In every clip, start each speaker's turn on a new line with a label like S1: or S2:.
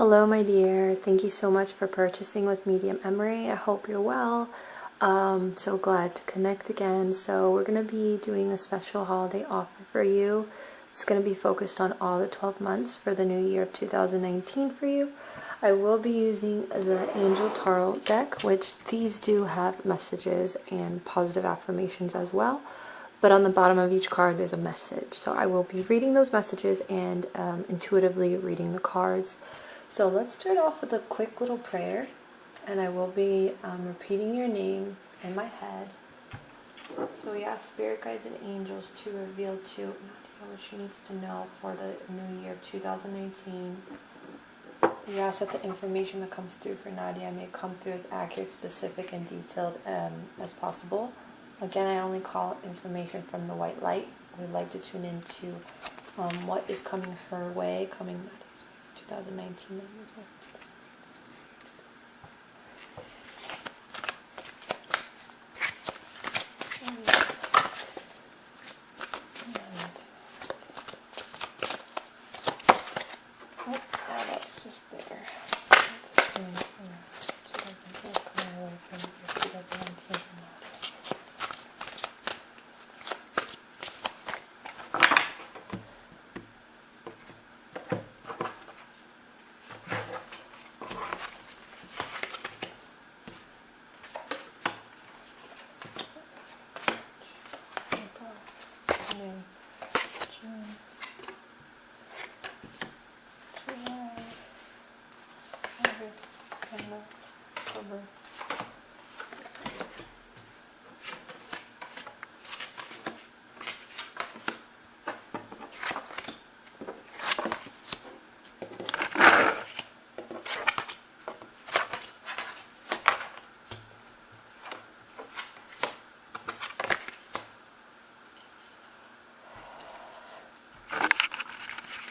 S1: Hello my dear, thank you so much for purchasing with Medium Emary. I hope you're well. So glad to connect again. So we're going to be doing a special holiday offer for you. It's going to be focused on all the 12 months for the new year of 2019 for you. I will be using the Angel Tarot deck, which these do have messages and positive affirmations as well. But on the bottom of each card there's a message. So I will be reading those messages and intuitively reading the cards. So let's start off with a quick little prayer, and I will be repeating your name in my head. So we ask spirit guides and angels to reveal to Nadia what she needs to know for the new year of 2019. We ask that the information that comes through for Nadia may come through as accurate, specific, and detailed as possible. Again, I only call information from the white light. We'd like to tune into what is coming her way, coming Nadia's way for 2019. That's just there.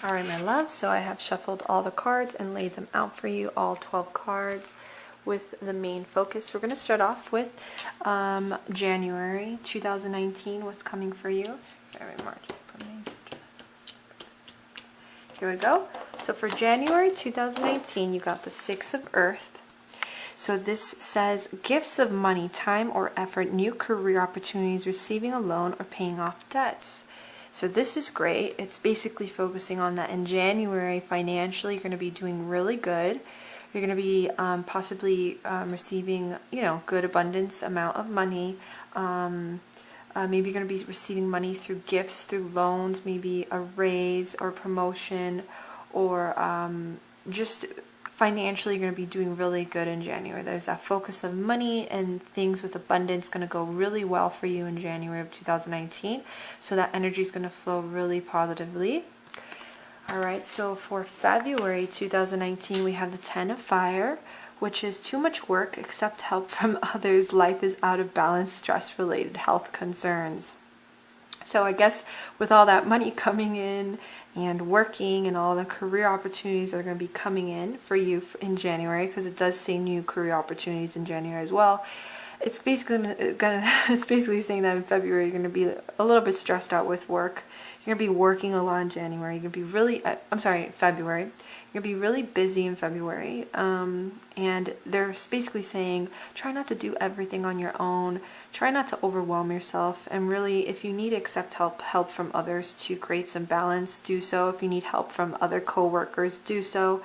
S1: Alright my love, so I have shuffled all the cards and laid them out for you, all 12 cards with the main focus. We're going to start off with January 2019, what's coming for you. Here we go. So for January 2019, you got the Six of Earth. So this says gifts of money, time or effort, new career opportunities, receiving a loan, or paying off debts. So this is great. It's basically focusing on that in January financially you're going to be doing really good. You're going to be possibly receiving, good abundance amount of money. Maybe you're going to be receiving money through gifts, through loans, maybe a raise or promotion, or just financially you're going to be doing really good in January. There's that focus of money and things with abundance going to go really well for you in January of 2019. So that energy is going to flow really positively. Alright, so for February 2019 we have the Ten of Fire, which is too much work, accept help from others, life is out of balance, stress related, health concerns. So I guess with all that money coming in and working and all the career opportunities that are going to be coming in for you in January, because it does say new career opportunities in January as well, it's basically saying that in February you're going to be a little bit stressed out with work. You're going to be working a lot in January. You're going to be really, February. You're going to be really busy in February. And they're basically saying, try not to do everything on your own. Try not to overwhelm yourself. And really, if you need to accept help from others to create some balance, do so. If you need help from other co-workers, do so.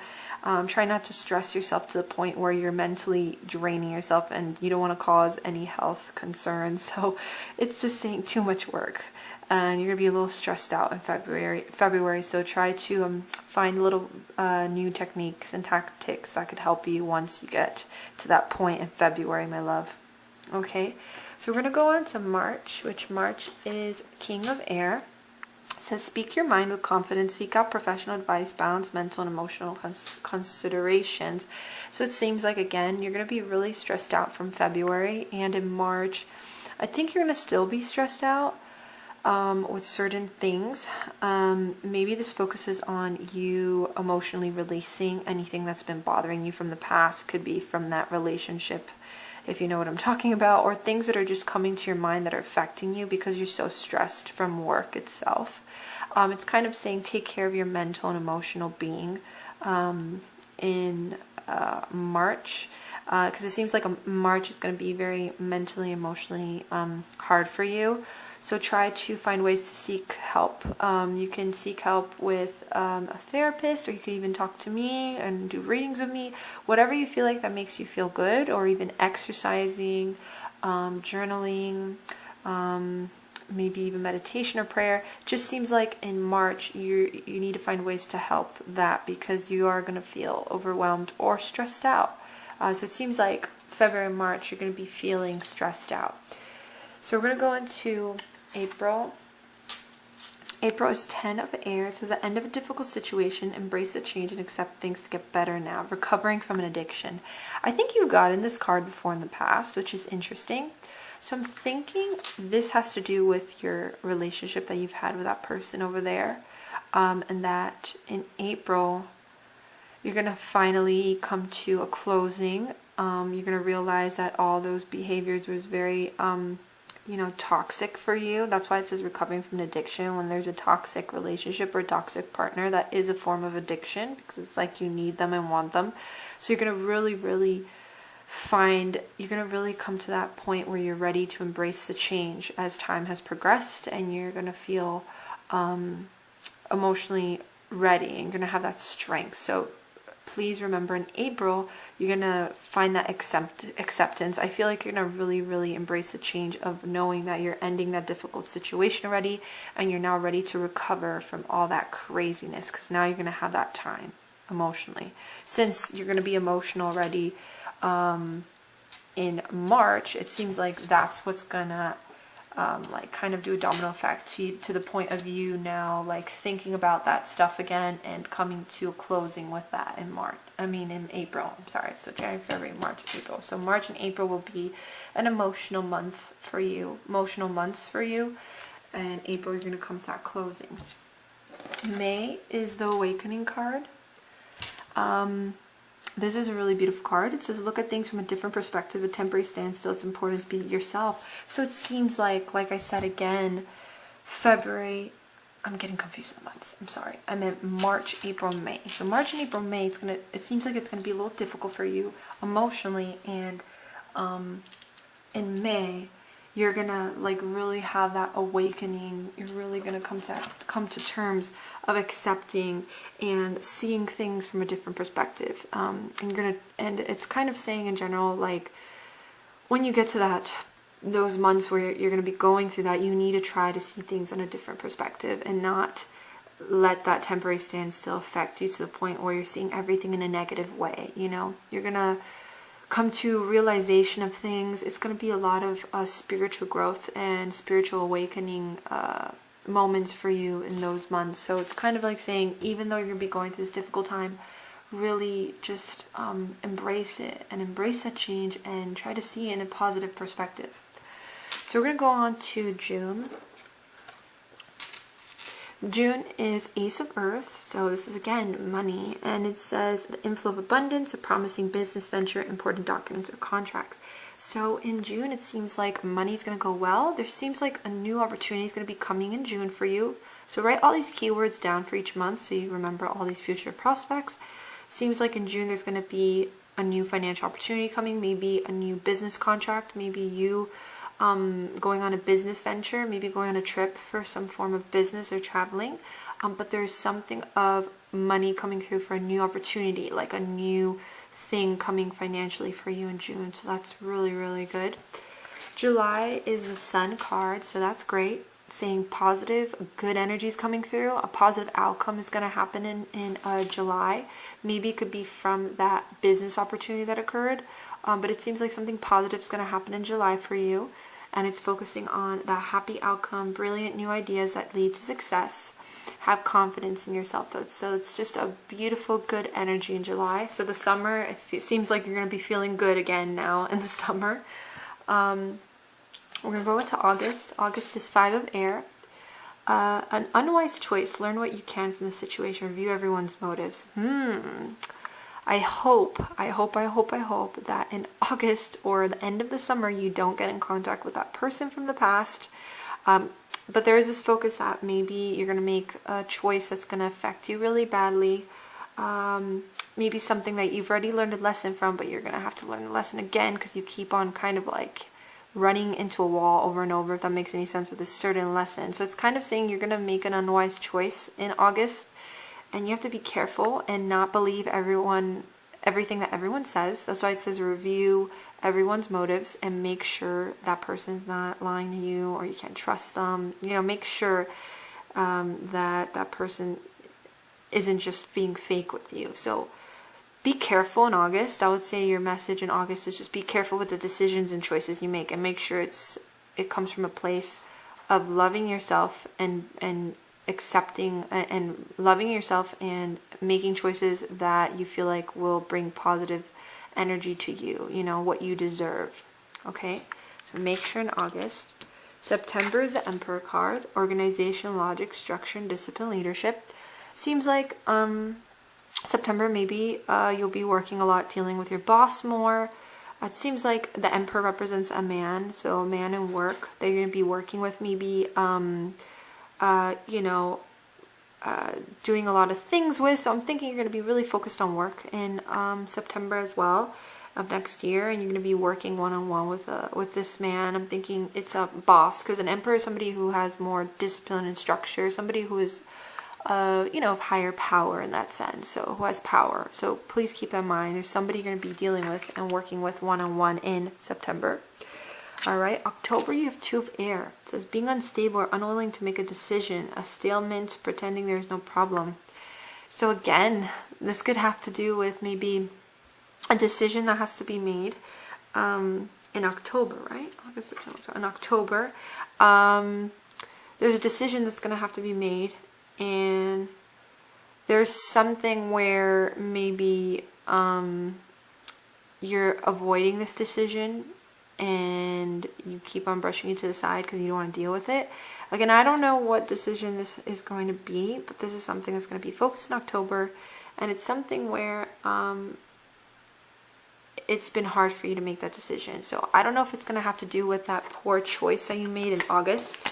S1: Try not to stress yourself to the point where you're mentally draining yourself and you don't want to cause any health concerns. So it's just saying too much work. And you're going to be a little stressed out in February, so try to find little new techniques and tactics that could help you once you get to that point in February, my love. Okay, so we're going to go on to March, which March is King of Air. It says, speak your mind with confidence, seek out professional advice, balance mental and emotional considerations. So it seems like, again, you're going to be really stressed out from February, and in March, I think you're going to still be stressed out. With certain things. Maybe this focuses on you emotionally releasing anything that's been bothering you from the past. Could be from that relationship, if you know what I'm talking about, or things that are just coming to your mind that are affecting you because you're so stressed from work itself. It's kind of saying take care of your mental and emotional being. in March, because it seems like March is going to be very mentally, emotionally hard for you. So try to find ways to seek help. You can seek help with a therapist, or you can even talk to me and do readings with me. Whatever you feel like that makes you feel good, or even exercising, journaling, maybe even meditation or prayer. Just seems like in March you need to find ways to help that, because you are going to feel overwhelmed or stressed out. So it seems like February and March you're going to be feeling stressed out. So we're going to go into April. April is 10 of air. It says, the end of a difficult situation, embrace the change and accept things to get better now. Recovering from an addiction. I think you've gotten this card before in the past, which is interesting. So I'm thinking this has to do with your relationship that you've had with that person over there. And that in April, you're going to finally come to a closing. You're going to realize that all those behaviors was very, toxic for you. That's why it says recovering from an addiction. When there's a toxic relationship or a toxic partner, that is a form of addiction, because it's like you need them and want them. So you're going to really come to that point where you're ready to embrace the change as time has progressed, and you're going to feel emotionally ready, and you're going to have that strength. So please remember, in April, you're going to find that acceptance. I feel like you're going to really embrace the change of knowing that you're ending that difficult situation already, and you're now ready to recover from all that craziness, because now you're going to have that time emotionally. Since you're going to be emotional already in March, it seems like that's what's going to kind of do a domino effect to the point of you now thinking about that stuff again and coming to a closing with that in April. I'm sorry. So January, February, March, April. So March and April will be an emotional months for you, and April you're going to come to that closing. May is the awakening card. This is a really beautiful card. It says, look at things from a different perspective, a temporary standstill. It's important to be yourself. So it seems like I said again, February, I'm getting confused with the months. I'm sorry. I meant March, April, May. So March and April, May, it seems like it's going to be a little difficult for you emotionally. And in May, you're going to really have that awakening. You're really going to come to terms of accepting and seeing things from a different perspective. And it's kind of saying in general, when you get to those months where you're going to be going through that, you need to try to see things on a different perspective and not let that temporary standstill affect you to the point where you're seeing everything in a negative way. You're going to come to realization of things. It's going to be a lot of spiritual growth and spiritual awakening moments for you in those months. So it's kind of like saying, even though you're going to be going through this difficult time, really just embrace it and embrace that change and try to see it in a positive perspective. So we're going to go on to June. June is Ace of Earth, so this is again money, and it says the inflow of abundance, a promising business venture, important documents or contracts. So in June, it seems like money's going to go well. There seems like a new opportunity is going to be coming in June for you. So write all these keywords down for each month so you remember all these future prospects. Seems like in June there's going to be a new financial opportunity coming, maybe a new business contract, maybe you going on a business venture, maybe going on a trip for some form of business or traveling. But there's something of money coming through for a new opportunity, like a new thing coming financially for you in June. So that's really good. July is the Sun card, so that's great. Saying positive, good energies coming through. A positive outcome is going to happen in July. Maybe it could be from that business opportunity that occurred. But it seems like something positive is going to happen in July for you. And it's focusing on that happy outcome, brilliant new ideas that lead to success. Have confidence in yourself. So it's just a beautiful, good energy in July. So the summer, it seems like you're going to be feeling good again now in the summer. We're going to go into August. August is 5 of air. An unwise choice. Learn what you can from the situation. Review everyone's motives. I hope that in August or the end of the summer you don't get in contact with that person from the past. But there is this focus that maybe you're going to make a choice that's going to affect you really badly. maybe something that you've already learned a lesson from, but you're going to have to learn the lesson again because you keep on kind of like running into a wall over and over, if that makes any sense, with a certain lesson. So it's kind of saying you're going to make an unwise choice in August, and you have to be careful and not believe everything that everyone says. That's why it says review everyone's motives and make sure that person's not lying to you or you can't trust them. You know, make sure that person isn't just being fake with you. So be careful in August. I would say your message in August is just be careful with the decisions and choices you make, and make sure it comes from a place of loving yourself and accepting and loving yourself and making choices that you feel like will bring positive energy to you, you know, what you deserve. Okay, so make sure in August. September is the Emperor card, organization, logic, structure, and discipline, leadership. Seems like September, maybe you'll be working a lot, dealing with your boss more. It seems like the Emperor represents a man, so a man in work. They're going to be working with, maybe doing a lot of things with. So I'm thinking you're going to be really focused on work in September as well of next year, and you're going to be working one-on-one with this man. I'm thinking it's a boss, because an Emperor is somebody who has more discipline and structure, somebody who is of higher power in that sense, so who has power. So please keep that in mind. There's somebody you're going to be dealing with and working with one-on-one in September. All right, October, you have Two of Air. It says being unstable or unwilling to make a decision, a stalemate, pretending there's no problem. So again, this could have to do with maybe a decision that has to be made in October, right? August, September, October. In October, there's a decision that's going to have to be made, and there's something where maybe you're avoiding this decision and you keep on brushing it to the side because you don't want to deal with it. Again, I don't know what decision this is going to be, but this is something that's going to be focused in October, and it's something where it's been hard for you to make that decision. So I don't know if it's going to have to do with that poor choice that you made in August,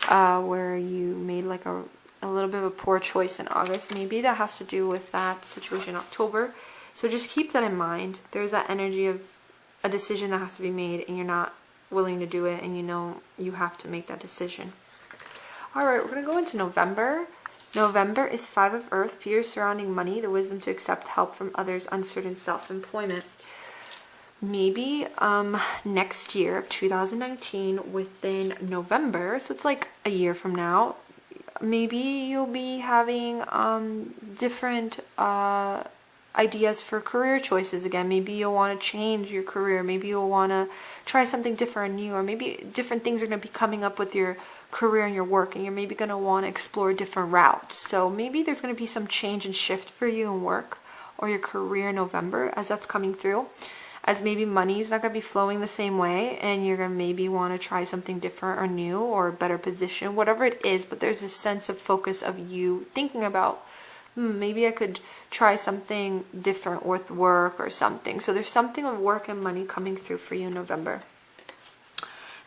S1: where you made like a little bit of a poor choice in August. Maybe that has to do with that situation in October. So just keep that in mind. There's that energy of a decision that has to be made, and you're not willing to do it, and you know you have to make that decision. Alright, we're going to go into November. November is Five of Earth, fear surrounding money, the wisdom to accept help from others, uncertain self-employment. Maybe next year of 2019, within November, so it's like a year from now, maybe you'll be having different ideas for career choices again. Maybe you'll want to change your career. Maybe you'll want to try something different and new, or maybe different things are going to be coming up with your career and your work, and you're maybe going to want to explore different routes. So maybe there's going to be some change and shift for you in work or your career in November as that's coming through, as maybe money's not going to be flowing the same way, and you're going to maybe want to try something different or new or a better position, whatever it is. But there's this sense of focus of you thinking about, maybe I could try something different with work or something. So there's something of work and money coming through for you in November.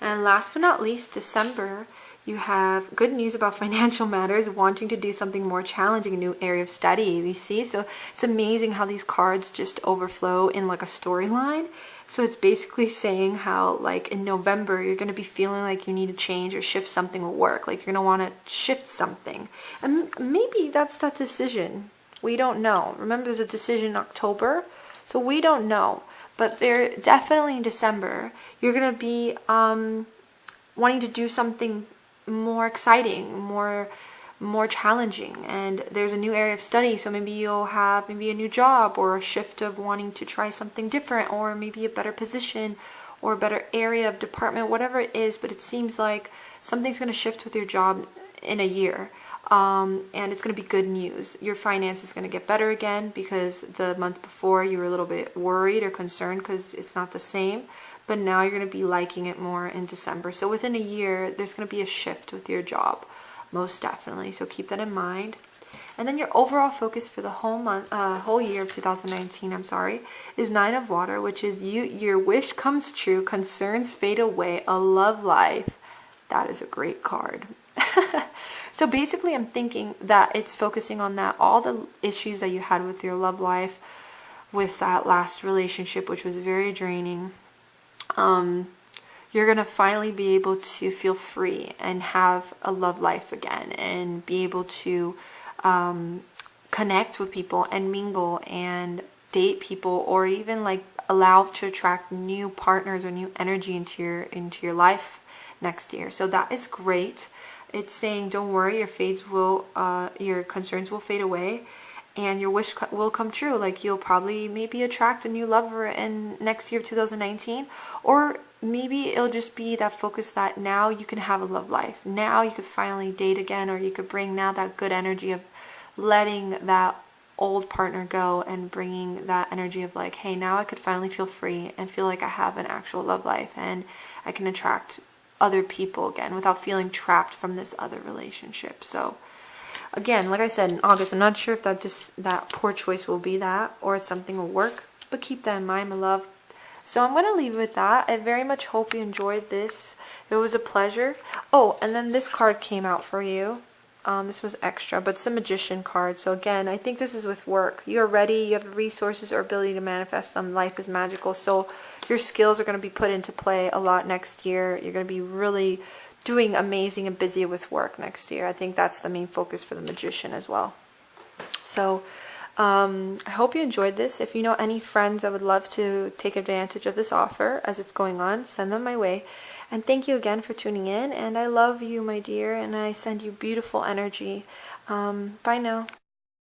S1: And last but not least, December, you have good news about financial matters, wanting to do something more challenging, a new area of study, you see? So it's amazing how these cards just overflow in like a storyline. So it's basically saying how, like, in November, you're going to be feeling like you need to change or shift something with work. Like, you're going to want to shift something. And maybe that's that decision. We don't know. Remember, there's a decision in October, so we don't know. But they're definitely in December, you're going to be wanting to do something more exciting, more challenging, and there's a new area of study. So maybe you'll have maybe a new job, or a shift of wanting to try something different, or maybe a better position or a better area of department, whatever it is. But it seems like something's going to shift with your job in a year, and it's going to be good news. Your finance is going to get better again, because the month before you were a little bit worried or concerned because it's not the same. But now you're going to be liking it more in December. So within a year, there's going to be a shift with your job, most definitely. So keep that in mind. And then your overall focus for the whole year of 2019, is Nine of Water, which is your wish comes true, concerns fade away, a love life. That is a great card. So basically I'm thinking that it's focusing on that, all the issues that you had with your love life, with that last relationship, which was very draining. You're going to finally be able to feel free and have a love life again, and be able to connect with people and mingle and date people, or even like allow to attract new partners or new energy into your life next year. So that is great. It's saying, don't worry, your concerns will fade away, and your wish will come true. Like, you'll probably maybe attract a new lover in next year, 2019, or maybe it'll just be that focus that now you can have a love life. Now you could finally date again, or you could bring now that good energy of letting that old partner go, and bringing that energy of like, hey, now I could finally feel free and feel like I have an actual love life, and I can attract other people again without feeling trapped from this other relationship. So again, like I said, in August, I'm not sure if that poor choice will be that, or if something will work, but keep that in mind, my love. So I'm going to leave it with that. I very much hope you enjoyed this. It was a pleasure. Oh, and then this card came out for you. This was extra, but it's a Magician card. So again, I think this is with work. You're ready, you have the resources or ability to manifest them. Life is magical. So your skills are going to be put into play a lot next year. You're going to be really doing amazing and busy with work next year. I think that's the main focus for the Magician as well. So I hope you enjoyed this. If you know any friends that would love to take advantage of this offer as it's going on, send them my way. And thank you again for tuning in. And I love you, my dear, and I send you beautiful energy. Bye now.